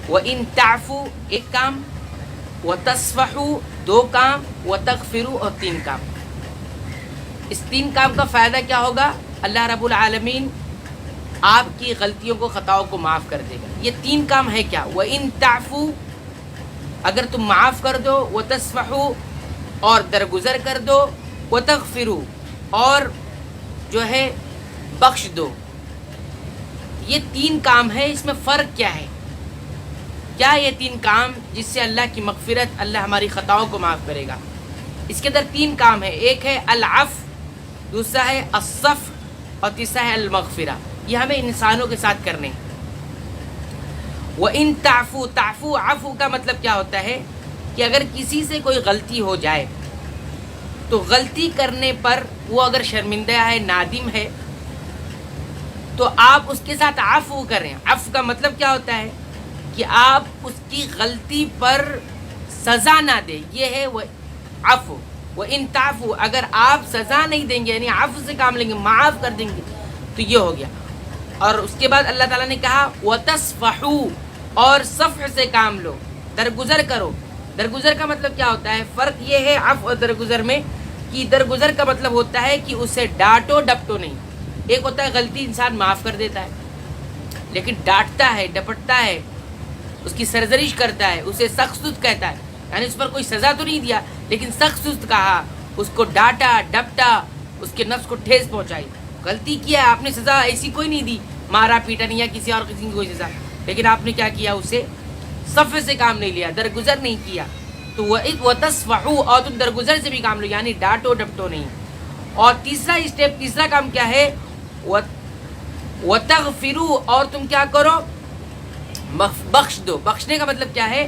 وَإِن تعفو ایک کام، وَتَصْفَحُوا دو کام، وَتَغْفِرُوا اور تین کام۔ اس تین کام کا فائدہ کیا ہوگا؟ اللہ رب العالمین آپ کی غلطیوں کو، خطاؤں کو معاف کر دے گا۔ یہ تین کام ہے کیا؟ وَإِن تعفو اگر تم معاف کر دو، وَتَصْفَحُوا اور درگزر کر دو، وَتَغْفِرُوا اور جو ہے بخش دو۔ یہ تین کام ہے، اس میں فرق کیا ہے؟ کیا یہ تین کام جس سے اللہ کی مغفرت، اللہ ہماری خطاؤں کو معاف کرے گا؟ اس کے اندر تین کام ہے، ایک ہے العفو، دوسرا ہے الصفح اور تیسرا ہے المغفرہ۔ یہ ہمیں انسانوں کے ساتھ کرنے ہیں۔ وَإِن تعفو، تعفو عفو کا مطلب کیا ہوتا ہے کہ اگر کسی سے کوئی غلطی ہو جائے تو غلطی کرنے پر وہ اگر شرمندہ ہے، نادم ہے، تو آپ اس کے ساتھ عفو کریں۔ عفو کا مطلب کیا ہوتا ہے کہ آپ اس کی غلطی پر سزا نہ دیں، یہ ہے وہ عفو۔ وَإِن تعفو اگر آپ سزا نہیں دیں گے، یعنی عفو سے کام لیں گے، معاف کر دیں گے، تو یہ ہو گیا۔ اور اس کے بعد اللہ تعالیٰ نے کہا وَتَصْفَحُوا اور صفح سے کام لو، درگزر کرو۔ درگزر کا مطلب کیا ہوتا ہے؟ فرق یہ ہے عفو اور درگزر میں کہ درگزر کا مطلب ہوتا ہے کہ اسے ڈانٹو ڈپٹو نہیں۔ ایک ہوتا ہے غلطی انسان معاف کر دیتا ہے، لیکن ڈانٹتا ہے، ڈپٹتا ہے، اس کی سرزنش کرتا ہے، اسے سخت سست کہتا ہے، یعنی اس پر کوئی سزا تو نہیں دیا لیکن سخت سست کہا، اس کو ڈانٹا ڈپٹا، اس کے نفس کو ٹھیس پہنچائی۔ غلطی کیا ہے آپ نے، سزا ایسی کوئی نہیں دی، مارا پیٹا نہیں یا کسی اور قسم کی کوئی سزا، لیکن آپ نے کیا کیا؟ اسے صفحے سے کام نہیں لیا، درگزر نہیں کیا۔ تو وَتَصْفَحُوا اور تم درگزر سے بھی کام لو، یعنی ڈانٹو ڈپٹو نہیں۔ اور تیسرا اسٹیپ، تیسرا کام کیا ہے؟ وَتَغْفِرُوا اور تم کیا کرو؟ بخش دو۔ بخشنے کا مطلب کیا ہے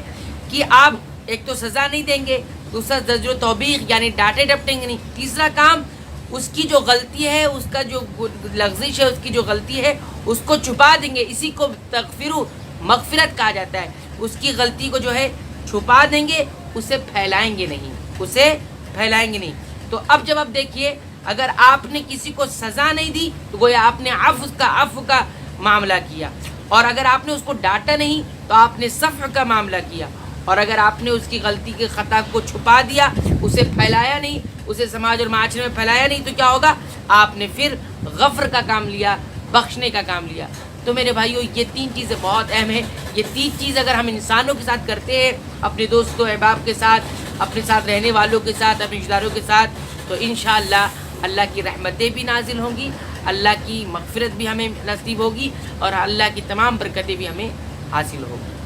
کہ آپ ایک تو سزا نہیں دیں گے، دوسرا زجر و توبیخ یعنی ڈانٹے ڈپٹیں گے نہیں، تیسرا کام اس کی جو غلطی ہے، اس کا جو لغزش ہے، اس کی جو غلطی ہے اس کو چھپا دیں گے۔ اسی کو تغفروا مغفرت کہا جاتا ہے۔ اس کی غلطی کو جو ہے چھپا دیں گے، اسے پھیلائیں گے نہیں، اسے پھیلائیں گے نہیں۔ تو اب جب آپ دیکھیے، اگر آپ نے کسی کو سزا نہیں دی تو گویا آپ نے عفو کا معاملہ کیا، اور اگر آپ نے اس کو ڈانٹا نہیں تو آپ نے صفح کا معاملہ کیا، اور اگر آپ نے اس کی غلطی کے خطا کو چھپا دیا، اسے پھیلایا نہیں، اسے سماج اور معاشرے میں پھیلایا نہیں، تو کیا ہوگا؟ آپ نے پھر غفر کا کام لیا، بخشنے کا کام لیا۔ تو میرے بھائیوں، یہ تین چیزیں بہت اہم ہیں۔ یہ تین چیز اگر ہم انسانوں کے ساتھ کرتے ہیں، اپنے دوستوں احباب کے ساتھ، اپنے ساتھ رہنے والوں کے ساتھ، اپنے رشتہ داروں کے ساتھ، تو انشاءاللہ اللہ کی رحمتیں بھی نازل ہوں گی، اللہ کی مغفرت بھی ہمیں نصیب ہوگی، اور اللہ کی تمام برکتیں بھی ہمیں حاصل ہوگی۔